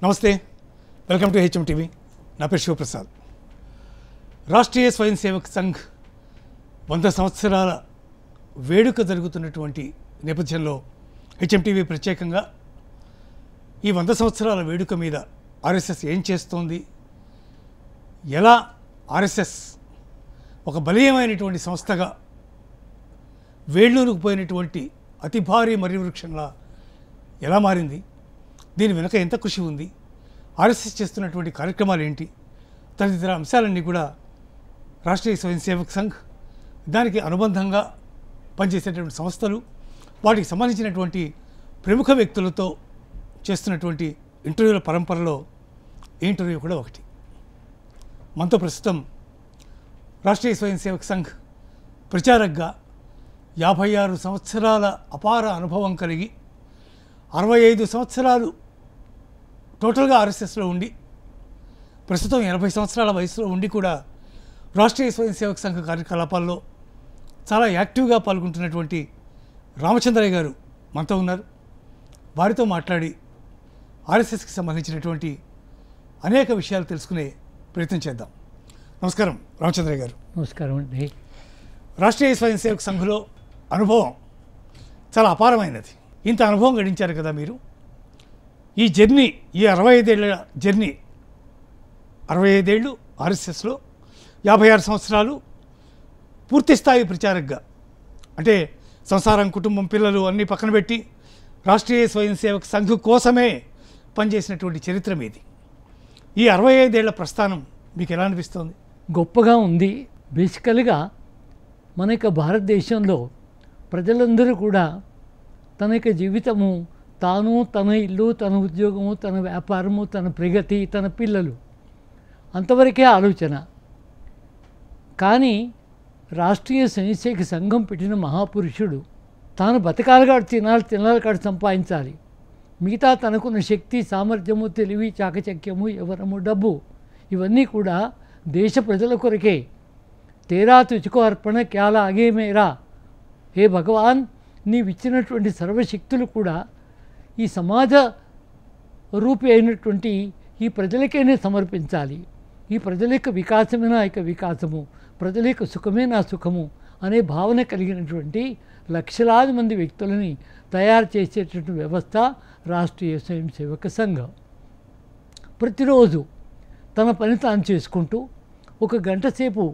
నమస్తే, welcome to HM TV. నా పేరు శివప్రసాద్. రాష్ట్రీయ స్వయం సేవక్ సంఘ్ 100 సంవత్సరాల వేడుక జరుగుతున్నటువంటి నేపథ్యంలో హెచ్ఎం టీవీ ప్రత్యేకంగా ఈ 100 సంవత్సరాల వేడుక మీద ఆర్ఎస్ఎస్ ఏం చేస్తోంది, ఎలా ఆర్ఎస్ఎస్ ఒక బలీయమైనటువంటి సంస్థగా వేళ్ళూరుకు పోయినటువంటి అతి భారీ మర్రి వృక్షంలా ఎలా మారింది, దీని వెనుక ఎంత కృషి ఉంది, ఆర్ఎస్ఎస్ చేస్తున్నటువంటి కార్యక్రమాలు ఏంటి, తదితర అంశాలన్నీ కూడా రాష్ట్రీయ స్వయం సేవక్ సంఘ్, దానికి అనుబంధంగా పనిచేసేటువంటి సంస్థలు, వాటికి సంబంధించినటువంటి ప్రముఖ వ్యక్తులతో చేస్తున్నటువంటి ఇంటర్వ్యూల పరంపరలో ఈ ఇంటర్వ్యూ కూడా ఒకటి. మనతో ప్రస్తుతం రాష్ట్రీయ స్వయం సేవక్ సంఘ్ ప్రచారక్గా 56 సంవత్సరాల అపార అనుభవం కలిగి 65 సంవత్సరాలు టోటల్గా ఆర్ఎస్ఎస్లో ఉండి ప్రస్తుతం 80 సంవత్సరాల వయసులో ఉండి కూడా రాష్ట్రీయ స్వయం సేవక్ సంఘ కార్యకలాపాల్లో చాలా యాక్టివ్గా పాల్గొంటున్నటువంటి రామచంద్రయ్య గారు మనతో ఉన్నారు. వారితో మాట్లాడి ఆర్ఎస్ఎస్కి సంబంధించినటువంటి అనేక విషయాలు తెలుసుకునే ప్రయత్నం చేద్దాం. నమస్కారం రామచంద్రయ్య గారు. నమస్కారం అండి. రాష్ట్రీయ స్వయం సేవక్ సంఘలో అనుభవం చాలా అపారమైనది. ఇంత అనుభవం గడించారు కదా మీరు. ఈ జర్నీ, ఈ 65 ఏళ్ళ జర్నీ, 65 ఏళ్ళు ఆర్ఎస్ఎస్లో, 56 సంవత్సరాలు పూర్తి స్థాయి ప్రచారక్గా, అంటే సంసారం, కుటుంబం, పిల్లలు అన్నీ పక్కన పెట్టి రాష్ట్రీయ స్వయం సేవక్ సంఘ్ కోసమే పనిచేసినటువంటి చరిత్ర మీది. ఈ 65 ఏళ్ల ప్రస్థానం మీకు ఎలా అనిపిస్తుంది? గొప్పగా ఉంది. బేసికల్గా మన యొక్క భారతదేశంలో ప్రజలందరూ కూడా తన యొక్క జీవితము, తాను, తన ఇల్లు, తన ఉద్యోగము, తన వ్యాపారము, తన ప్రగతి, తన పిల్లలు, అంతవరకే ఆలోచన. కానీ రాష్ట్రీయ స్వయంసేవక సంఘం పెట్టిన మహాపురుషుడు తాను బతకాలగాడు, తినాలి కాడు సంపాదించాలి, మిగతా తనకున్న శక్తి, సామర్థ్యము, తెలివి, చాకచక్యము, యవ్వనము, డబ్బు ఇవన్నీ కూడా దేశ ప్రజల కొరకే. తేరా తుచుకో అర్పణ క్యాలా ఆగే మేరా, హే భగవాన్, నీవిచ్చినటువంటి సర్వశక్తులు కూడా ఈ సమాజ రూపి అయినటువంటి ఈ ప్రజలకైనా సమర్పించాలి. ఈ ప్రజల యొక్క వికాసమే నా యొక్క వికాసము, ప్రజల యొక్క సుఖమే నా సుఖము అనే భావన కలిగినటువంటి లక్షలాది మంది వ్యక్తులని తయారు చేసేటటువంటి వ్యవస్థ రాష్ట్రీయ స్వయం సేవక సంఘం. ప్రతిరోజు తన పని తాను చేసుకుంటూ 1 గంట సేపు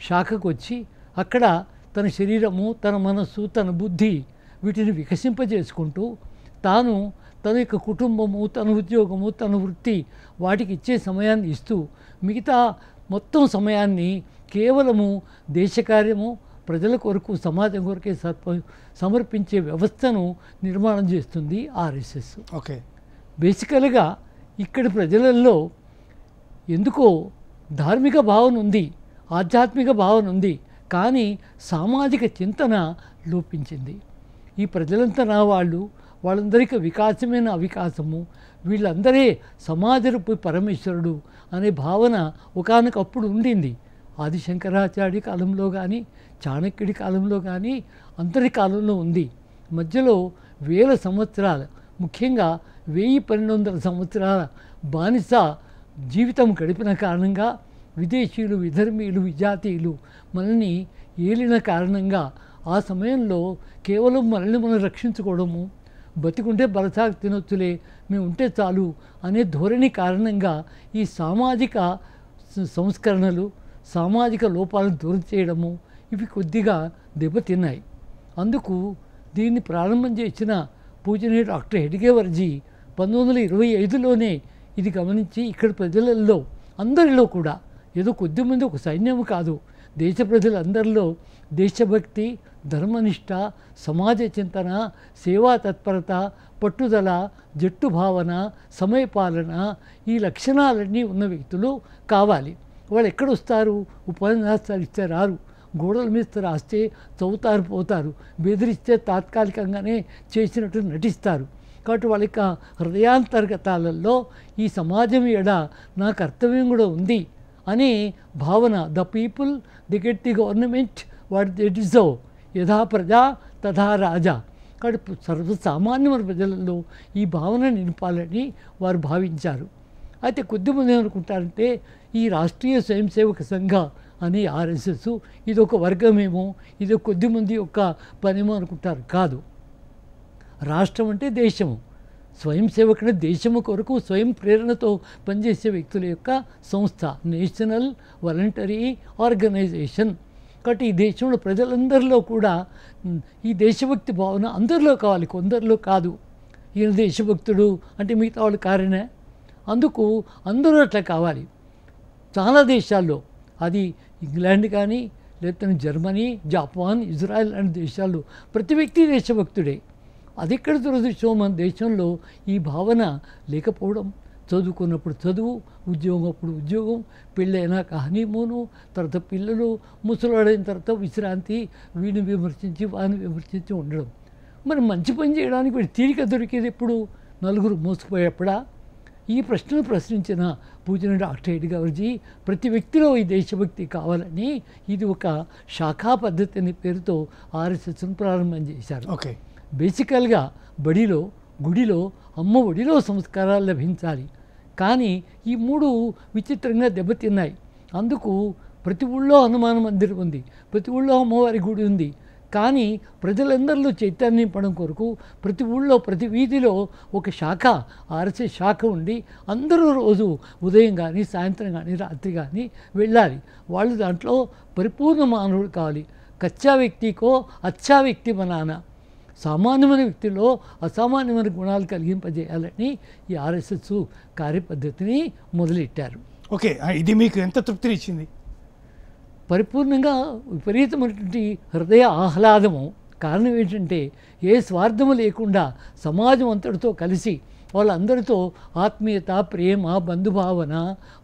శాఖకు వచ్చి అక్కడ తన శరీరము, తన మనస్సు, తన బుద్ధి వీటిని వికసింపజేసుకుంటూ తాను, తన యొక్క కుటుంబము, తన ఉద్యోగము, తన వృత్తి వాటికి ఇచ్చే సమయాన్ని ఇస్తూ మిగతా మొత్తం సమయాన్ని కేవలము దేశకార్యము, ప్రజల కొరకు, సమాజం కొరకే సమర్పించే వ్యవస్థను నిర్మాణం చేస్తుంది ఆర్ఎస్ఎస్. ఓకే. బేసికల్గా ఇక్కడి ప్రజలలో ఎందుకో ధార్మిక భావన ఉంది, ఆధ్యాత్మిక భావన ఉంది, కానీ సామాజిక చింతన లోపించింది. ఈ ప్రజలంతా నా వాళ్ళందరికీ వికాసమే నా వికాసము, వీళ్ళందరే సమాజరూపి పరమేశ్వరుడు అనే భావన ఒకానొకప్పుడు ఉండింది. ఆదిశంకరాచార్య కాలంలో కానీ, చాణక్యుడి కాలంలో కానీ, అందరి కాలంలో ఉంది. మధ్యలో 1000 సంవత్సరాలు, ముఖ్యంగా 1200 సంవత్సరాల బానిస జీవితం గడిపిన కారణంగా విదేశీయులు, విధర్మీయులు, విజాతీయులు మనల్ని ఏలిన కారణంగా ఆ సమయంలో కేవలం మనల్ని మనం రక్షించుకోవడము, బతికుంటే బలసాగు తినొచ్చులే, మేము ఉంటే చాలు అనే ధోరణి కారణంగా ఈ సామాజిక సంస్కరణలు, సామాజిక లోపాలను దూరం చేయడము ఇవి కొద్దిగా దెబ్బతిన్నాయి. అందుకు దీన్ని ప్రారంభం చేసిన పూజనీయ డాక్టర్ హెడ్గేవర్జీ 1925లోనే ఇది గమనించి ఇక్కడ ప్రజలలో అందరిలో కూడా, ఏదో కొద్దిమంది ఒక సైన్యం కాదు, దేశ ప్రజలందరిలో దేశభక్తి, ధర్మనిష్ట, సమాజ చింతన, సేవా తత్పరత, పట్టుదల, జట్టు భావన, సమయపాలన ఈ లక్షణాలన్నీ ఉన్న వ్యక్తులు కావాలి. వాళ్ళు ఎక్కడొస్తారు? ఉపన్యాసాలు ఇస్తే రారు, గోడల మీద రాస్తే చదువుతారు, పోతారు, బెదిరిస్తే తాత్కాలికంగానే చేసినట్టు నటిస్తారు. కాబట్టి వాళ్ళ యొక్క హృదయాంతర్గతాలలో ఈ సమాజం ఎడ నా కర్తవ్యం కూడా ఉంది అనే భావన. The people the get the government what they deserve, యథా ప్రజా తథా రాజా. కాబట్టి సర్వసామాన్యమైన ప్రజలలో ఈ భావన నింపాలని వారు భావించారు. అయితే కొద్దిమంది ఏమనుకుంటారంటే ఈ రాష్ట్రీయ స్వయం సేవక సంఘ అని ఆర్ఎస్ఎస్ ఇదొక వర్గమేమో, ఇది కొద్దిమంది యొక్క పనేమో అనుకుంటారు. కాదు. రాష్ట్రం అంటే దేశము, స్వయం సేవకుడు దేశము కొరకు స్వయం ప్రేరణతో పనిచేసే వ్యక్తుల యొక్క సంస్థ, నేషనల్ వాలంటరీ ఆర్గనైజేషన్. కాబట్టి ఈ దేశంలో ప్రజలందరిలో కూడా ఈ దేశభక్తి భావన అందరిలో కావాలి, కొందరిలో కాదు. ఈయన దేశభక్తుడు అంటే మిగతా వాళ్ళు కారణే. అందుకు అందరూ అట్లా కావాలి. చాలా దేశాల్లో, అది ఇంగ్లాండ్ కానీ లేకపోతే జర్మనీ, జపాన్, ఇజ్రాయెల్ లాంటి దేశాల్లో ప్రతి వ్యక్తి దేశభక్తుడే. అది ఎక్కడ దురదృష్టం, మన దేశంలో ఈ భావన లేకపోవడం. చదువుకున్నప్పుడు చదువు, ఉద్యోగం అప్పుడు ఉద్యోగం, పెళ్ళైనాక హనీమూను, తర్వాత పిల్లలు, ముసలాడైన తర్వాత విశ్రాంతి, వీడిని విమర్శించి వాడిని విమర్శించి ఉండడం. మరి మంచి పని చేయడానికి వీడి తీరిక దొరికేది ఎప్పుడు? నలుగురు మోసుకుపోయేప్పుడా? ఈ ప్రశ్నను ప్రశ్నించిన పూజన డాక్టర్ రెడ్డి గారుజీ ప్రతి వ్యక్తిలో ఈ దేశభక్తి కావాలని ఇది ఒక శాఖా పద్ధతి అనే పేరుతో ఆర్ఎస్ఎస్ను ప్రారంభం చేశారు. ఓకే. బేసికల్గా బడిలో, గుడిలో, అమ్మ ఒడిలో సంస్కారాలు లభించాలి. కానీ ఈ మూడు విచిత్రంగా దెబ్బతిన్నాయి. అందుకు ప్రతి ఊళ్ళో హనుమాన్ మందిరం ఉంది, ప్రతి ఊళ్ళో అమ్మవారి గుడి ఉంది. కానీ ప్రజలందరిలో చైతన్యం నింపడం కొరకు ప్రతి ఊళ్ళో, ప్రతి వీధిలో ఒక శాఖ, ఆర్ఎస్ఎస్ శాఖ ఉండి అందరూ రోజు ఉదయం కానీ, సాయంత్రం కానీ, రాత్రి కానీ వెళ్ళాలి. వాళ్ళు దాంట్లో పరిపూర్ణ మానవుడు కావాలి. కచ్చా వ్యక్తికో అచ్చా వ్యక్తి బనానా, సామాన్యమైన వ్యక్తిలో అసామాన్యమైన గుణాలు కలిగింపజేయాలని ఈ ఆర్ఎస్ఎస్ కార్యపద్ధతిని మొదలెట్టారు. ఓకే. ఇది మీకు ఎంత తృప్తినిచ్చింది? పరిపూర్ణంగా విపరీతమైనటువంటి హృదయ ఆహ్లాదము. కారణం ఏంటంటే ఏ స్వార్థము లేకుండా సమాజం అంతటితో కలిసి వాళ్ళందరితో ఆత్మీయత, ప్రేమ, బంధుభావన,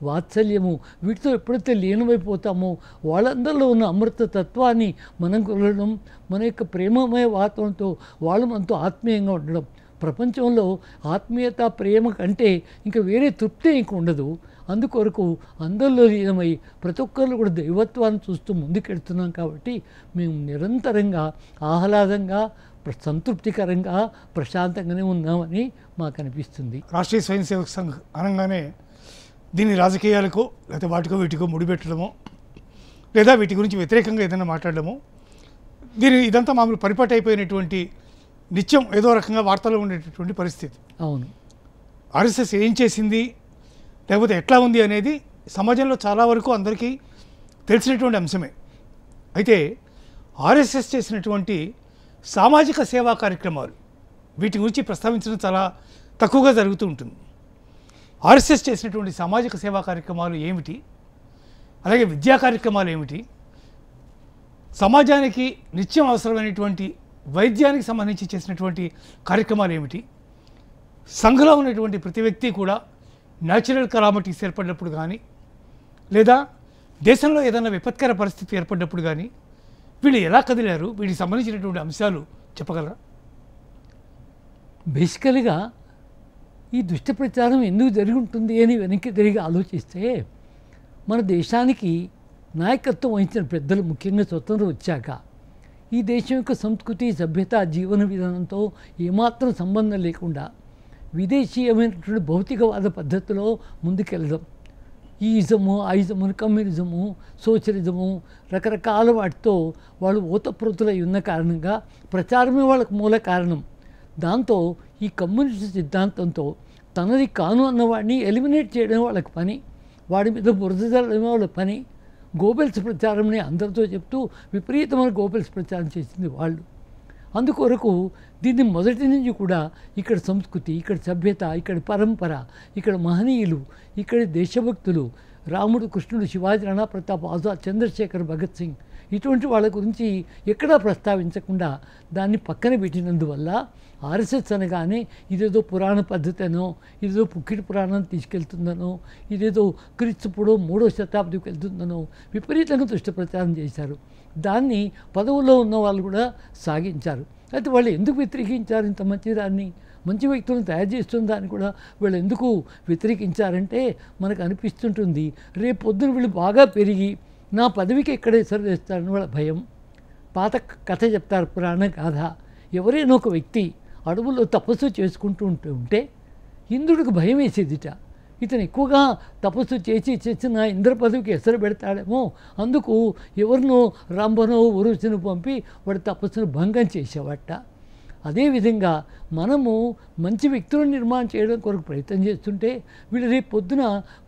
వాత్సల్యము వీటితో ఎప్పుడైతే లీనమైపోతామో వాళ్ళందరిలో ఉన్న అమృత తత్వాన్ని మనం కొలడం, మన యొక్క ప్రేమమయ వాతావరణంతో వాళ్ళు మనతో ఆత్మీయంగా ఉండడం. ప్రపంచంలో ఆత్మీయత, ప్రేమ కంటే ఇంకా వేరే తృప్తి ఇంక ఉండదు. అందుకొరకు అందరిలో లీనమై ప్రతి ఒక్కరు కూడా దైవత్వాన్ని చూస్తూ ముందుకెడుతున్నాం. కాబట్టి మేము నిరంతరంగా ఆహ్లాదంగా, సంతృప్తికరంగా, ప్రశాంతంగానే ఉన్నామని మాకు అనిపిస్తుంది. రాష్ట్రీయ స్వయం సేవక్ సంఘ్ అనగానే దీన్ని రాజకీయాలకో లేకపోతే వాటికో వీటికో ముడిపెట్టడమో లేదా వీటి గురించి వ్యతిరేకంగా ఏదైనా మాట్లాడడమో, ఇదంతా మామూలు పరిపాటి అయిపోయినటువంటి నిత్యం ఏదో రకంగా వార్తల్లో ఉండేటటువంటి పరిస్థితి. అవును. ఆర్ఎస్ఎస్ ఏం చేసింది లేకపోతే ఎట్లా ఉంది అనేది సమాజంలో చాలా వరకు అందరికీ తెలిసినటువంటి అంశమే. అయితే ఆర్ఎస్ఎస్ చేసినటువంటి సామాజిక సేవా కార్యక్రమాలు వీటి గురించి ప్రస్తావించడం చాలా తక్కువగా జరుగుతూ ఉంటుంది. ఆర్ఎస్ఎస్ చేసినటువంటి సామాజిక సేవా కార్యక్రమాలు ఏమిటి, అలాగే విద్యా కార్యక్రమాలు ఏమిటి, సమాజానికి నిత్యం అవసరమైనటువంటి వైద్యానికి సంబంధించి చేసినటువంటి కార్యక్రమాలు ఏమిటి, సంఘంలో ఉన్నటువంటి ప్రతి వ్యక్తి కూడా న్యాచురల్ కలామిటీస్ ఏర్పడినప్పుడు కానీ లేదా దేశంలో ఏదైనా విపత్కర పరిస్థితి ఏర్పడినప్పుడు కానీ వీళ్ళు ఎలా కదిలారు, వీటికి సంబంధించినటువంటి అంశాలు చెప్పగలరా? బేసికల్గా ఈ దుష్ట ప్రచారం ఎందుకు జరిగి ఉంటుంది అని వెనక్కి తిరిగి ఆలోచిస్తే మన దేశానికి నాయకత్వం వహించిన పెద్దలు, ముఖ్యంగా స్వతంత్రం వచ్చాక ఈ దేశం యొక్క సంస్కృతి, సభ్యత, జీవన విధానంతో ఏమాత్రం సంబంధం లేకుండా విదేశీయమైనటువంటి భౌతికవాద పద్ధతిలో ముందుకెళ్ళడం, ఈ ఇజము, ఆ ఇజము, కమ్యూనిజము, సోషలిజము రకరకాల వాటితో వాళ్ళు ఓతప్రోతులై ఉన్న కారణంగా ప్రచారమే వాళ్ళకు మూల కారణం. దాంతో ఈ కమ్యూనిస్ట్ సిద్ధాంతంతో తనది కాను అన్నవాడిని ఎలిమినేట్ చేయడం వాళ్ళకి పని, వాడి మీద బురద జల్లడమే వాళ్ళ పని. గోబెల్స్ ప్రచారంని అందరితో చెప్తూ విపరీతమైన గోబెల్స్ ప్రచారం చేసింది వాళ్ళు. అందుకొరకు దీన్ని మొదటి నుంచి కూడా ఇక్కడ సంస్కృతి, ఇక్కడ సభ్యత, ఇక్కడ పరంపర, ఇక్కడ మహనీయులు, ఇక్కడ దేశభక్తులు, రాముడు, కృష్ణుడు, శివాజీ, రాణా ప్రతాప్, ఆజాద్, చంద్రశేఖర్, భగత్ సింగ్ ఇటువంటి వాళ్ళ గురించి ఎక్కడా ప్రస్తావించకుండా దాన్ని పక్కన పెట్టినందువల్ల ఆర్ఎస్ఎస్ అనగానే ఇదేదో పురాణ పద్ధతనో, ఇదేదో పుక్కిడి పురాణాన్ని తీసుకెళ్తుందనో, ఇదేదో క్రీస్తుపుడో 3వ శతాబ్దికి వెళ్తుందనో విపరీతంగా దుష్ట ప్రచారం చేశారు. దాన్ని పదవుల్లో ఉన్న వాళ్ళు కూడా సాగించారు. అయితే వాళ్ళు ఎందుకు వ్యతిరేకించారు? ఇంత మంచి దాన్ని, మంచి వ్యక్తులను తయారు చేస్తున్న దాన్ని కూడా వీళ్ళు ఎందుకు వ్యతిరేకించారంటే మనకు అనిపిస్తుంటుంది, రేపు పొద్దున వీళ్ళు బాగా పెరిగి నా పదవికి ఎక్కడ ఎసరు చేస్తారని వాళ్ళ భయం. పాత కథ చెప్తారు, పురాణ గాథ. ఎవరైనా ఒక వ్యక్తి అడవుల్లో తపస్సు చేసుకుంటూ ఉంటే ఇంద్రుడికి భయం వేసేదిట, ఇతను ఎక్కువగా తపస్సు చేసిన ఇంద్ర పదవికి ఎసరు పెడతాడేమో, అందుకు ఎవరినో రంభనో ఉరుసును పంపి వాడి తపస్సును భంగం చేసేవాట. అదేవిధంగా మనము మంచి వ్యక్తులను నిర్మాణం చేయడం కొరకు ప్రయత్నం చేస్తుంటే వీళ్ళు రేపు పొద్దున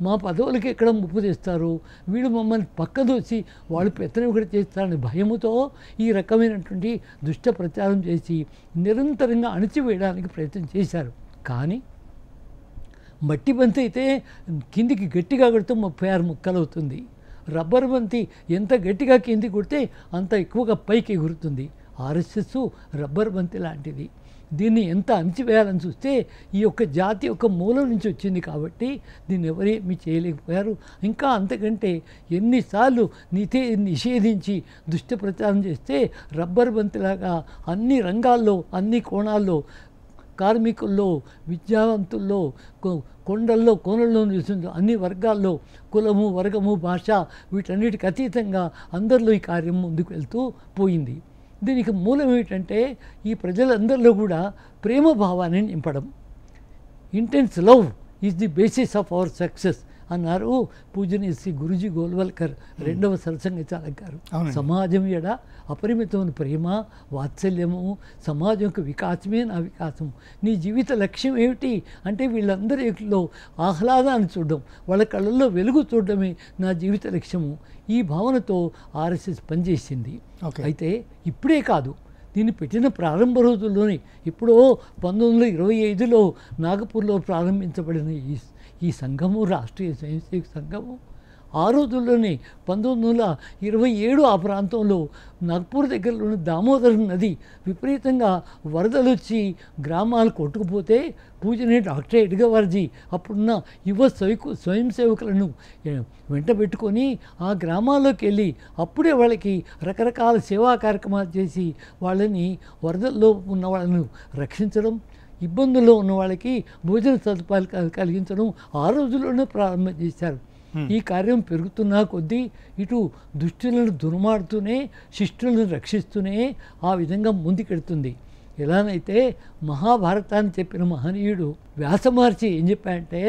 మా పదవులకి ఎక్కడ ముప్పు తెస్తారు, వీళ్ళు మమ్మల్ని పక్కదోసి వాళ్ళు పెత్తనం కూడా చేస్తారని భయముతో ఈ రకమైనటువంటి దుష్ట ప్రచారం చేసి నిరంతరంగా అణిచివేయడానికి ప్రయత్నం చేశారు. కానీ మట్టి బంతి అయితే కిందికి గట్టిగా కొడితే 36 ముక్కలు అవుతుంది. రబ్బర్ బంతి ఎంత గట్టిగా కిందికి కొడితే అంత ఎక్కువగా పైకి ఎగురుతుంది. ఆర్ఎస్ఎస్ రబ్బర్ బంతి లాంటిది. దీన్ని ఎంత అణిచివేయాలని చూస్తే ఈ యొక్క జాతి యొక్క మూలం నుంచి వచ్చింది కాబట్టి దీన్ని ఎవరేమీ చేయలేకపోయారు. ఇంకా అంతకంటే ఎన్నిసార్లు నిషేధించి దుష్ట ప్రచారం చేస్తే రబ్బర్ బంతిలాగా అన్ని రంగాల్లో అన్ని కోణాల్లో కార్మికుల్లో విద్యావంతుల్లో కొండల్లో కోనల్లో నిలుస్తుంది అన్ని వర్గాల్లో కులము వర్గము భాష వీటన్నిటికి అతీతంగా అందరిలో ఈ కార్యం ముందుకు వెళ్తూ పోయింది. దీనికి మూలం ఏమిటంటే ఈ ప్రజలందరిలో కూడా ప్రేమ భావాన్ని నింపడం. Intense love is the basis of our success అన్నారు పూజనీయ శ్రీ గురుజీ గోల్వల్కర్ రెండవ సరసంగీతాల గారు. సమాజం ఎడ అపరిమితమైన ప్రేమ వాత్సల్యము, సమాజం యొక్క వికాసమే నా వికాసం. నీ జీవిత లక్ష్యం ఏమిటి అంటే వీళ్ళందరిలో ఆహ్లాదాన్ని చూడడం, వాళ్ళ కళ్ళల్లో వెలుగు చూడడమే నా జీవిత లక్ష్యము. ఈ భావనతో ఆర్ఎస్ఎస్ పనిచేసింది. అయితే ఇప్పుడే కాదు, దీన్ని పెట్టిన ప్రారంభ రోజుల్లోనే ఎప్పుడో 1925లో నాగపూర్లో ప్రారంభించబడిన ఈ సంఘము రాష్ట్రీయ స్వయంసేవక సంఘము ఆ రోజుల్లోనే 1927 ఆ ప్రాంతంలో నాగ్పూర్ దగ్గరలోని దామోదర్ నది విపరీతంగా వరదలు వచ్చి గ్రామాలు కొట్టుకుపోతే పూజనీయ డాక్టర్ ఎడ్గవర్జీ అప్పుడున్న యువ స్వయం సేవకులను వెంట పెట్టుకొని ఆ గ్రామాల్లోకి వెళ్ళి అప్పుడే వాళ్ళకి రకరకాల సేవా కార్యక్రమాలు చేసి వాళ్ళని వరదల్లో ఉన్న వాళ్ళను రక్షించడం, ఇబ్బందుల్లో ఉన్న వాళ్ళకి భోజన సదుపాయాలు కలిగించడం ఆ రోజుల్లోనే ప్రారంభం చేశారు. ఈ కార్యం పెరుగుతున్నా కొద్దీ ఇటు దుష్టులను దుర్మాడుతూనే శిష్టులను రక్షిస్తూనే ఆ విధంగా ముందుకెడుతుంది. ఎలానైతే మహాభారతాన్ని చెప్పిన మహనీయుడు వ్యాసమహర్షి ఏం చెప్పాడంటే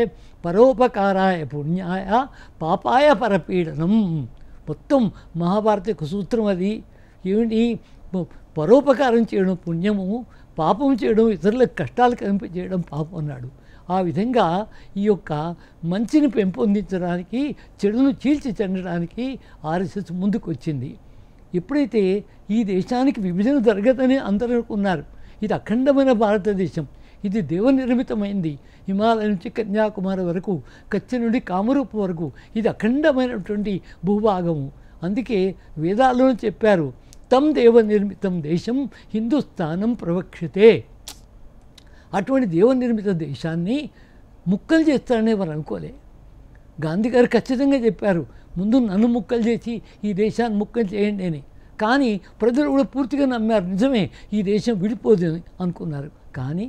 పరోపకారాయ పుణ్యాయ పాపాయ పరపీడనం. మొత్తం మహాభారత యొక్క సూత్రం అది. ఏమిటి? పరోపకారం చేయడం పుణ్యము, పాపం చేయడం ఇతరులకు కష్టాలు కనిపించేయడం పాపం అన్నాడు. ఆ విధంగా ఈ యొక్క మంచిని పెంపొందించడానికి చెడును చీల్చి చెందడానికి ఆర్ఎస్ఎస్ ముందుకు వచ్చింది. ఎప్పుడైతే ఈ దేశానికి విభజన జరగదని అందరూ అనుకున్నారు, ఇది అఖండమైన భారతదేశం, ఇది దేవనిర్మితమైంది, హిమాలయం నుంచి కన్యాకుమారి వరకు, కచ్చి నుండి కామరూపు వరకు ఇది అఖండమైనటువంటి భూభాగము. అందుకే వేదాల్లో చెప్పారు, తం దేవనిర్మితం దేశం హిందుస్థానం ప్రవక్ష్యతే. అటువంటి దేవనిర్మిత దేశాన్ని ముక్కలు చేస్తారనే వారు అనుకోలే. గాంధీ గారు ఖచ్చితంగా చెప్పారు, ముందు నన్ను ముక్కలు చేసి ఈ దేశాన్ని ముక్కలు చేయండి అని. కానీ ప్రజలు కూడా పూర్తిగా నమ్మారు, నిజమే ఈ దేశం విడిపోదు అని అనుకున్నారు. కానీ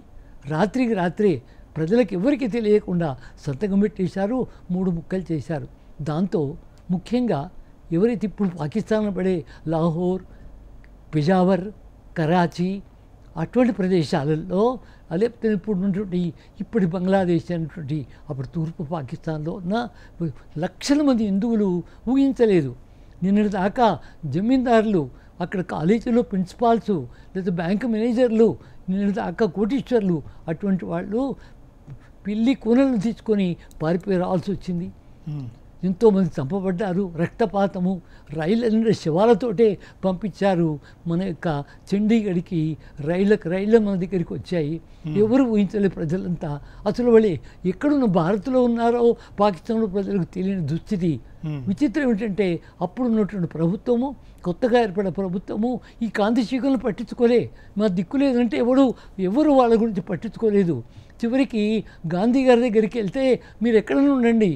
రాత్రికి రాత్రే ప్రజలకు ఎవరికి తెలియకుండా సంతకం పెట్టేశారు, 3 ముక్కలు చేశారు. దాంతో ముఖ్యంగా ఎవరైతే ఇప్పుడు పాకిస్తాన్లో పడే లాహోర్, పెజావర్, కరాచీ అటువంటి ప్రదేశాలలో లేకపోతే ఇప్పుడు బంగ్లాదేశ్ అనేటువంటి అప్పుడు తూర్పు పాకిస్తాన్లో ఉన్న లక్షల మంది హిందువులు ఊహించలేదు. నిన్నటి దాకా జమీందారులు, అక్కడ కాలేజీలో ప్రిన్సిపాల్స్ లేదా బ్యాంకు మేనేజర్లు, నిన్నటి దాకా కోటీశ్వర్లు అటువంటి వాళ్ళు పిల్లి కూనలను తీసుకొని పారిపోయి రావాల్సి వచ్చింది. ఎంతోమంది చంపబడ్డారు, రక్తపాతము, రైళ్ళ శవాలతోటే పంపించారు. మన యొక్క చండీగఢ్కి రైళ్ళ మన దగ్గరికి వచ్చాయి. ఎవరు ఊహించలేదు ప్రజలంతా. అసలు వాళ్ళు ఎక్కడున్న భారత్లో ఉన్నారో పాకిస్తాన్లో ప్రజలకు తెలియని దుస్థితి. విచిత్రం ఏంటంటే అప్పుడు ఉన్నటువంటి ప్రభుత్వము, కొత్తగా ఏర్పడిన ప్రభుత్వము ఈ కాంతి చీకలను పట్టించుకోలే. మా దిక్కు లేదంటే ఎవరు వాళ్ళ గురించి పట్టించుకోలేదు. చివరికి గాంధీ గారి దగ్గరికి వెళ్తే మీరు ఎక్కడైనా ఉండండి,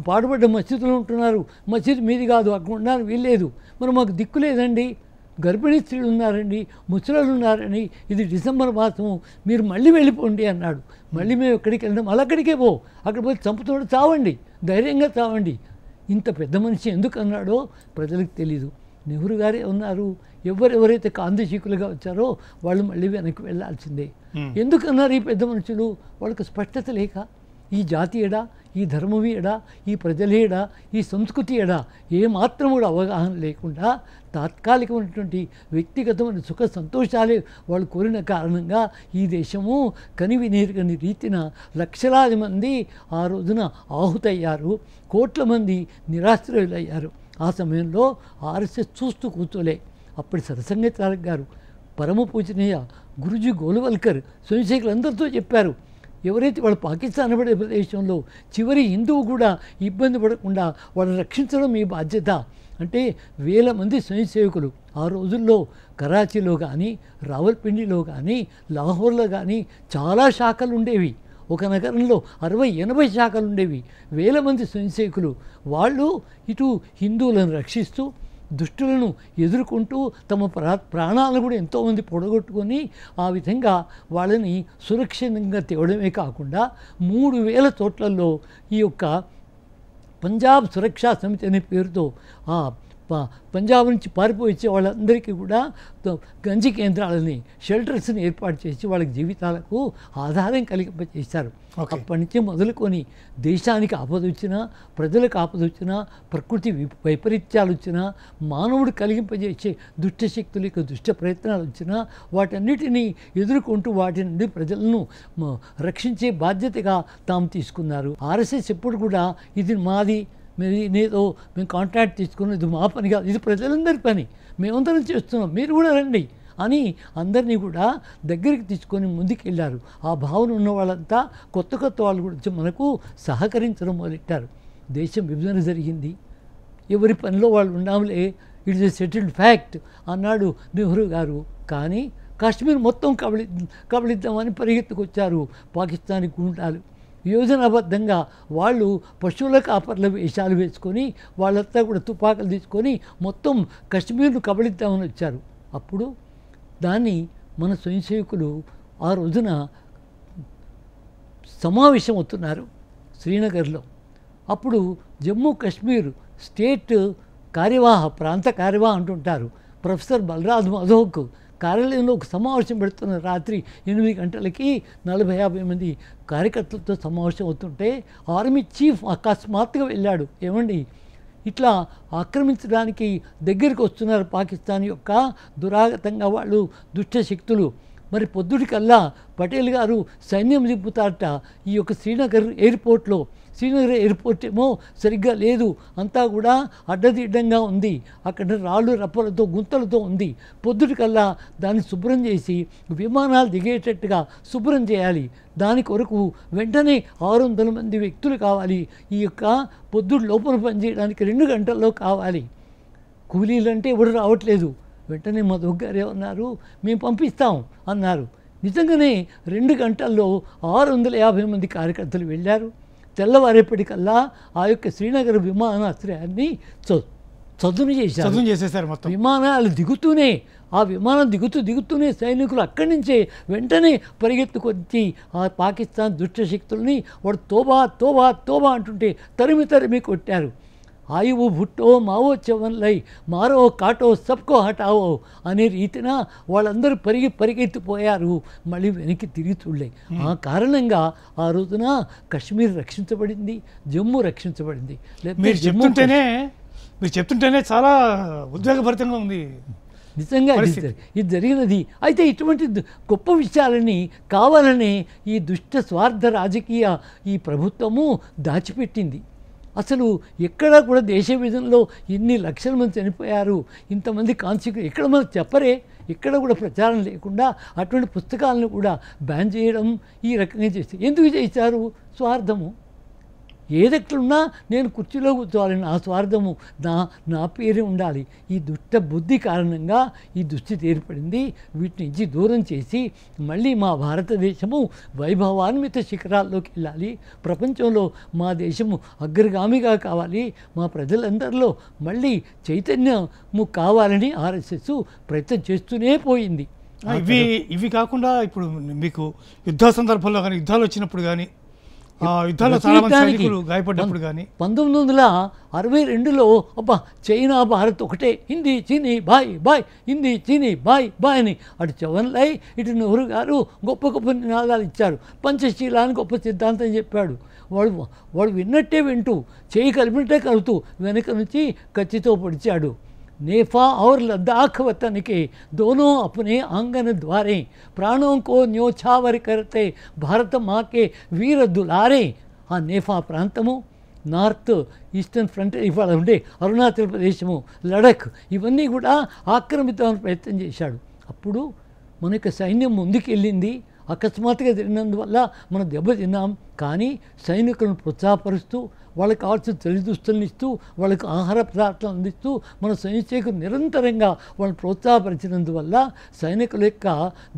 పాడుపడ్డ మసీదులో ఉంటున్నారు, మసీదు మీది కాదు, అక్కడ ఉండడానికి వీల్లేదు, మరి మాకు దిక్కు లేదండి, గర్భిణీ స్త్రీలు ఉన్నారండి, ముసలాళ్ళు ఉన్నారని, ఇది డిసెంబర్ మాసము, మీరు మళ్ళీ వెళ్ళిపోండి అన్నాడు. మళ్ళీ మేము ఎక్కడికి వెళ్దాం, అలా అక్కడికే పో, అక్కడ పోయి చంపుతోడు చావండి, ధైర్యంగా చావండి. ఇంత పెద్ద మనిషి ఎందుకు అన్నాడో ప్రజలకు తెలీదు. నెహ్రూ గారే ఉన్నారు, ఎవరెవరైతే కాంతిశీకులుగా వచ్చారో వాళ్ళు మళ్ళీ వెనక్కి వెళ్ళాల్సిందే. ఎందుకన్నారు ఈ పెద్ద మనుషులు? వాళ్ళకి స్పష్టత లేక ఈ జాతి ఎడా, ఈ ధర్మం ఎడా, ఈ ప్రజలేడా, ఈ సంస్కృతి ఎడా ఏమాత్రం కూడా అవగాహన లేకుండా తాత్కాలికమైనటువంటి వ్యక్తిగతమైన సుఖ సంతోషాలే వాళ్ళు కోరిన కారణంగా ఈ దేశము కనివినేరుగని రీతిన లక్షలాది మంది ఆ రోజున ఆహుతయ్యారు, కోట్ల మంది నిరాశ్రయులయ్యారు. ఆ సమయంలో ఆర్ఎస్ఎస్ చూస్తూ కూర్చోలే. అప్పటి సరసంగీతారక్ గారు, పరమ పూజనీయ గురుజీ గోల్వల్కర్ స్వయంసేకులందరితో చెప్పారు, ఎవరైతే వాళ్ళు పాకిస్తాన్ పడే ప్రదేశంలో చివరి హిందువు కూడా ఇబ్బంది పడకుండా వాళ్ళని రక్షించడం మీ బాధ్యత. అంటే వేల మంది స్వయం సేవకులు ఆ రోజుల్లో కరాచీలో కానీ, రావల్పిండిలో కానీ, లాహోర్లో కానీ చాలా శాఖలు ఉండేవి. ఒక నగరంలో 60-80 శాఖలు ఉండేవి. వేల మంది స్వయం సేవకులు వాళ్ళు ఇటు హిందువులను రక్షిస్తూ, దుష్టులను ఎదుర్కొంటూ తమ ప్రాణాలను కూడా ఎంతోమంది పొడగొట్టుకొని ఆ విధంగా వాళ్ళని సురక్షితంగా తేవడమే కాకుండా 3000 చోట్లలో ఈ యొక్క పంజాబ్ సురక్షా సమితి అనే పేరుతో ఆ పంజాబ్ నుంచి పారిపోయి వచ్చే వాళ్ళందరికీ కూడా గంజి కేంద్రాలని, షెల్టర్స్ని ఏర్పాటు చేసి వాళ్ళకి జీవితాలకు ఆధారం కలిగింపజేశారు. అప్పటి నుంచి మొదలుకొని దేశానికి ఆపద వచ్చినా, ప్రజలకు ఆపద వచ్చినా, ప్రకృతి వైపరీత్యాలు వచ్చినా, మానవుడు కలిగింపజేసే దుష్టశక్తుల యొక్క దుష్ట ప్రయత్నాలు వచ్చినా వాటన్నిటినీ ఎదుర్కొంటూ వాటి నుండి ప్రజలను రక్షించే బాధ్యతగా తాము తీసుకున్నారు. ఆర్ఎస్ఎస్ ఎప్పుడు కూడా ఇది మాది, మేము కాంట్రాక్ట్ తీసుకుని ఇది మా పని కాదు, ఇది ప్రజలందరి పని, మేమందరం చేస్తున్నాం, మీరు కూడా రండి అని అందరినీ కూడా దగ్గరికి తీసుకొని ముందుకెళ్ళారు. ఆ భావన ఉన్న వాళ్ళంతా కొత్త వాళ్ళు కూడా మనకు సహకరించడం మొదలెట్టారు. దేశం విభజన జరిగింది, ఎవరి పనిలో వాళ్ళు ఉన్నాములే, it is a settled fact అన్నాడు నెహ్రూ గారు. కానీ కాశ్మీర్ మొత్తం కబళిద్దామని పరిగెత్తుకొచ్చారు పాకిస్తానీ గుండాలు. యోజనాబద్ధంగా వాళ్ళు పశువుల కాపర్ల వేషాలు వేసుకొని వాళ్ళంతా కూడా తుపాకులు తీసుకొని మొత్తం కశ్మీర్ను కబళిద్దామని వచ్చారు. అప్పుడు దాన్ని మన స్వయంసేవకులు ఆ రోజున సమావేశం అవుతున్నారు శ్రీనగర్లో. అప్పుడు జమ్మూ కాశ్మీర్ స్టేట్ ప్రాంత కార్యవాహ అంటుంటారు, ప్రొఫెసర్ బలరాజ్ మధోక్ కార్యాలయంలో ఒక సమావేశం పెడుతున్నారు. రాత్రి 8 గంటలకి 40-50 మంది కార్యకర్తలతో సమావేశం అవుతుంటే ఆర్మీ చీఫ్ అకస్మాత్తుగా వెళ్ళాడు. ఏమండి, ఇట్లా ఆక్రమించడానికి దగ్గరికి వస్తున్నారు పాకిస్తాన్ యొక్క దురాగతంగా వాళ్ళు దుష్ట శక్తులు. మరి పొద్దుటికల్లా పటేల్ గారు సైన్యం దింపుతారట ఈ యొక్క శ్రీనగర్ ఎయిర్పోర్ట్లో. శ్రీనగర్ ఎయిర్పోర్ట్ ఏమో సరిగ్గా లేదు, అంతా కూడా అడ్డదిడ్డంగా ఉంది, అక్కడ రాళ్ళు రప్పలతో గుంతలతో ఉంది. పొద్దుటికల్లా దాన్ని శుభ్రం చేసి విమానాలు దిగేటట్టుగా శుభ్రం చేయాలి. దాని కొరకు వెంటనే 600 మంది వ్యక్తులు కావాలి. ఈ యొక్క పొద్దుటి లోపల పనిచేయడానికి 2 గంటల్లో కావాలి. కూలీలు అంటే ఎవరు రావట్లేదు. వెంటనే మధోక్ గారు ఏమన్నారు, మేము పంపిస్తాం అన్నారు. నిజంగానే 2 గంటల్లో 650 మంది కార్యకర్తలు వెళ్ళారు. తెల్లవారేపటికల్లా ఆ యొక్క శ్రీనగర్ విమానాశ్రయాన్ని చదును చేసేసారు. మొత్తం విమానాలు దిగుతూనే, ఆ విమానం దిగుతూనే సైనికులు అక్కడి నుంచే వెంటనే పరిగెత్తుకొచ్చి ఆ పాకిస్తాన్ దుష్టశక్తుల్ని వాడు తోబా తోబా తోబా అంటుంటే తరిమి కొట్టారు. ఆయువు భుట్టో మావో చవన్లై మారో కాటో సబ్కో హటావో అనే రీతిన వాళ్ళందరూ పరిగెత్తిపోయారు. మళ్ళీ వెనక్కి తిరిగి చూడలే. ఆ కారణంగా ఆ రోజున కశ్మీర్ రక్షించబడింది, జమ్మూ రక్షించబడింది. మీరు చెప్తుంటేనే చాలా ఉద్వేగభరితంగా ఉంది నిజంగా ఇది జరిగినది. అయితే ఇటువంటి గొప్ప విషయాలని కావాలనే ఈ దుష్ట స్వార్థ రాజకీయ ఈ ప్రభుత్వము దాచిపెట్టింది. అసలు ఎక్కడా కూడా దేశ విధంలో ఇన్ని లక్షల మంది చనిపోయారు, ఇంతమంది ఎక్కడ మనకు చెప్పరే, ఎక్కడ కూడా ప్రచారం లేకుండా అటువంటి పుస్తకాలను కూడా బ్యాన్ చేయడం ఈ రకంగా చేసి ఎందుకు చేశారు? స్వార్థము. ఏదెక్కడున్నా నేను కుర్చీలో కూర్చోవాలని ఆ స్వార్థము నా పేరే ఉండాలి. ఈ దుష్ట బుద్ధి కారణంగా ఈ దుస్థితి ఏర్పడింది. వీటి నుంచి దూరం చేసి మళ్ళీ మా భారతదేశము వైభవాన్విత శిఖరాల్లోకి వెళ్ళాలి, ప్రపంచంలో మా దేశము అగ్రగామిగా కావాలి, మా ప్రజలందరిలో మళ్ళీ చైతన్యము కావాలని ఆర్ఎస్ఎస్ ప్రయత్నం చేస్తూనే పోయింది. ఇవి కాకుండా ఇప్పుడు మీకు యుద్ధ సందర్భంలో కానీ, యుద్ధాలు వచ్చినప్పుడు కానీ ఆ యుద్ధంలో చాలా మంది సైనికులు గాయపడ్డప్పుడు కానీ 1962లో అబ్బా చైనా భారత్ ఒకటే, హిందీ చీనీ బాయ్ బాయ్, హిందీ చీనీ బాయ్ బాయ్ అని అటు చవన్లై ఇటు నెహ్రూ గారు గొప్ప గొప్ప నినాదాలు ఇచ్చారు. పంచశీల అని గొప్ప సిద్ధాంతం చెప్పాడు. వాడు విన్నట్టే వింటూ, చేయి కలిపినట్టే కలుపుతూ వెనక నుంచి కత్తితో పొడిచాడు. नेफा और लद्दाख वतन के दोनों अपने आंगन द्वारे प्राणों को न्योछावर करते भारत माँ के वीर दुलारे. ఆ నేఫా ప్రాంతము, నార్త్ ఈస్టర్న్ ఫ్రంట్ ఇవాళ ఉండే అరుణాచల్ ప్రదేశము, లడఖ్ ఇవన్నీ కూడా ఆక్రమిద్దామని ప్రయత్నం చేశాడు. అప్పుడు మన యొక్క సైన్యం ముందుకెళ్ళింది. అకస్మాత్తుగా జరిగినందువల్ల మనం దెబ్బతిన్నాం. కానీ సైనికులను ప్రోత్సాహపరుస్తూ, వాళ్ళకి కావాల్సిన తల్లి దుస్తులను ఇస్తూ, వాళ్ళకు ఆహార పదార్థాలు అందిస్తూ మన సైనికులకు నిరంతరంగా వాళ్ళని ప్రోత్సాహపరిచినందువల్ల సైనికుల యొక్క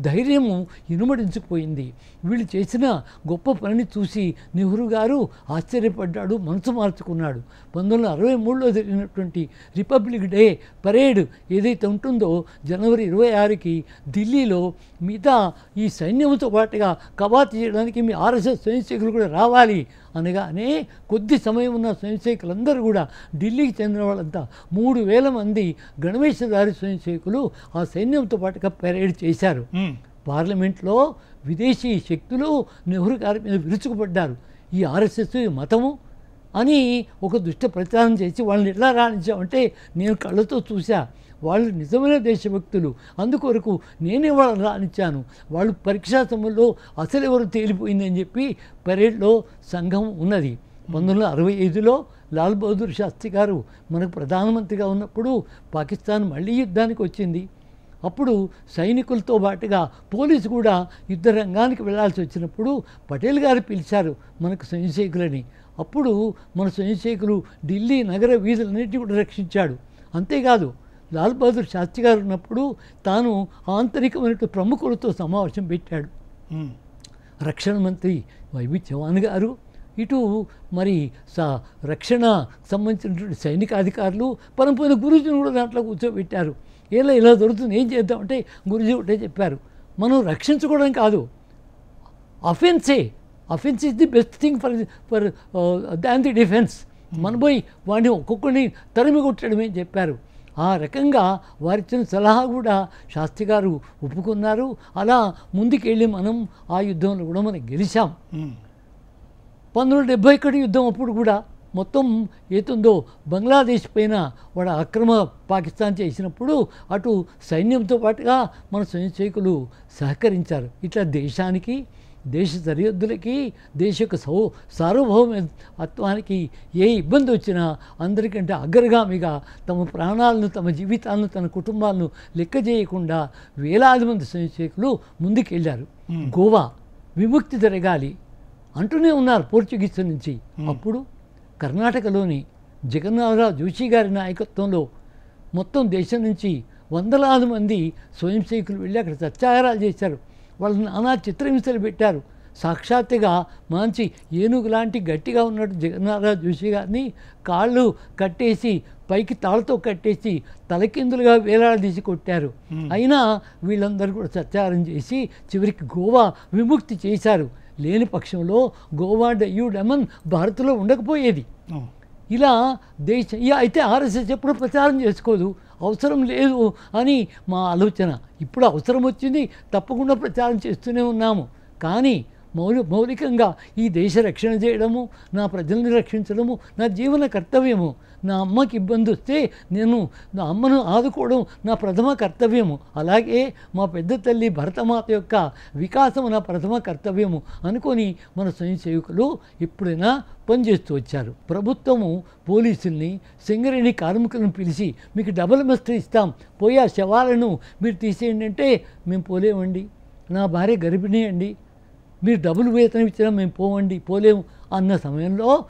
ధైర్యము ఇనుమడించిపోయింది. వీళ్ళు చేసిన గొప్ప పనిని చూసి నెహ్రూ గారు ఆశ్చర్యపడ్డాడు, మనసు మార్చుకున్నాడు. 1963లో జరిగినటువంటి రిపబ్లిక్ డే పరేడ్ ఏదైతే ఉంటుందో జనవరి 26కి ఢిల్లీలో మిగతా ఈ సైన్యంతో పాటుగా కవాతు చేయడానికి మీ ఆర్ఎస్ఎస్ స్వయంసేవకులు కూడా రావాలి అనగానే కొద్ది సమయం ఉన్న స్వయంసేవకులందరూ కూడా ఢిల్లీకి చెందిన వాళ్ళంతా 3000 మంది గణవేషధారి స్వయంసేవకులు ఆ సైన్యంతో పాటుగా పెరేడ్ చేశారు. పార్లమెంట్లో విదేశీ శక్తులు నెహ్రూ గారి మీద విరుచుకుపడ్డారు. ఈ ఆర్ఎస్ఎస్ మతము అని ఒక దుష్ట ప్రచారం చేసి వాళ్ళని ఎట్లా రాణించామంటే నేను కళ్ళతో చూశా. వాళ్ళు నిజమైన దేశభక్తులు, అందుకొరకు నేనే వాళ్ళని రాణించాను. వాళ్ళు పరీక్షా సమయంలో అసలు ఎవరు తేలిపోయిందని చెప్పి పరేడ్లో సంఘం ఉన్నది. 1965లో లాల్ బహదూర్ శాస్త్రి గారు మనకు ప్రధానమంత్రిగా ఉన్నప్పుడు పాకిస్తాన్ మళ్ళీ యుద్ధానికి వచ్చింది. అప్పుడు సైనికులతో పాటుగా పోలీసు కూడా యుద్ధ రంగానికి వెళ్లాల్సి వచ్చినప్పుడు పటేల్ గారు పిలిచారు మనకు స్వయంసేవకులని. అప్పుడు మన స్వయంసేవకులు ఢిల్లీ నగర వీధులన్నింటినీ కూడా రక్షించాడు. అంతేకాదు లాల్ బహదూర్ శాస్త్రి గారు ఉన్నప్పుడు తాను ఆంతరికమైన ప్రముఖులతో సమావేశం పెట్టాడు. రక్షణ మంత్రి వైవి చవాన్ గారు, ఇటు మరి రక్షణ సంబంధించినటువంటి సైనిక అధికారులు, పరంపోయిన గురూజీని కూడా దాంట్లో కూర్చోబెట్టారు. ఇలా దొరుకుతుంది, ఏం చేద్దామంటే గురూజీ ఒకటే చెప్పారు, మనం రక్షించుకోవడం కాదు, offence is the best thing for than the defence. మన పోయి వాడిని ఒక్కొక్కరిని తరిమి కొట్టడమే చెప్పారు. ఆ రకంగా వారిచ్చిన సలహా కూడా శాస్త్రి గారు ఒప్పుకున్నారు. అలా ముందుకెళ్ళి మనం ఆ యుద్ధంలో కూడా మనం గెలిచాం. 1971 యుద్ధం అప్పుడు కూడా మొత్తం ఏతుందో బంగ్లాదేశ్ పైన వాడు అక్రమ పాకిస్తాన్ చేసినప్పుడు అటు సైన్యంతో పాటుగా మన స్వయంసేవకులు సహకరించారు. ఇట్లా దేశానికి, దేశ సరిహద్దులకి, దేశ యొక్క సార్వభౌమత్వానికి ఏ ఇబ్బంది వచ్చినా అందరికంటే అగ్రగామిగా తమ ప్రాణాలను, తమ జీవితాలను, తన కుటుంబాలను లెక్క చేయకుండా వేలాది మంది స్వయంసేవకులు ముందుకెళ్ళారు. గోవా విముక్తి జరగాలి అంటూనే ఉన్నారు పోర్చుగీస్ నుంచి. అప్పుడు కర్ణాటకలోని జగన్నాథరావు జోషి గారి నాయకత్వంలో మొత్తం దేశం నుంచి వందలాది మంది స్వయంసేవకులు వెళ్ళి అక్కడ సత్యాగ్రహాలు చేశారు. వాళ్ళు నానా చిత్రహింసలు పెట్టారు. సాక్షాత్తుగా మంచి ఏనుగు లాంటి గట్టిగా ఉన్నట్టు జగన్నాథరావు జోషి గారిని కాళ్ళు కట్టేసి పైకి తాళ్ళతో కట్టేసి తలకిందులుగా వేలాడదీసి కొట్టారు. అయినా వీళ్ళందరూ కూడా సత్యాగ్రహం చేసి చివరికి గోవా విముక్తి చేశారు. లేని పక్షంలో గోవా డమన్ భారత్లో ఉండకపోయేది. ఇలా అయితే ఆర్ఎస్ఎస్ ఎప్పుడు ప్రచారం చేసుకోదు, అవసరం లేదు అని మా ఆలోచన. ఇప్పుడు అవసరం వచ్చింది, తప్పకుండా ప్రచారం చేస్తూనే ఉన్నాము. కానీ మౌలికంగా ఈ దేశ రక్షణ చేయడము, నా ప్రజల్ని రక్షించడము నా జీవన కర్తవ్యము. నా అమ్మకి ఇబ్బంది వస్తే నేను నా అమ్మను ఆదుకోవడం నా ప్రథమ కర్తవ్యము. అలాగే మా పెద్ద తల్లి భరతమాత యొక్క వికాసము నా ప్రథమ కర్తవ్యము అనుకొని మన స్వయంసేవకులు ఎప్పుడైనా పనిచేస్తూ వచ్చారు. ప్రభుత్వము పోలీసుల్ని, సింగరేణి కార్మికులను పిలిచి మీకు డబుల్ మస్టర్ ఇస్తాం, పోయి ఆ శవాలను మీరు తీసేయండి అంటే మేము పోలేమండి, నా భార్య గర్భిణీ అండి, మీరు డబుల్ వేతనం ఇచ్చినా మేము పోలేము అన్న సమయంలో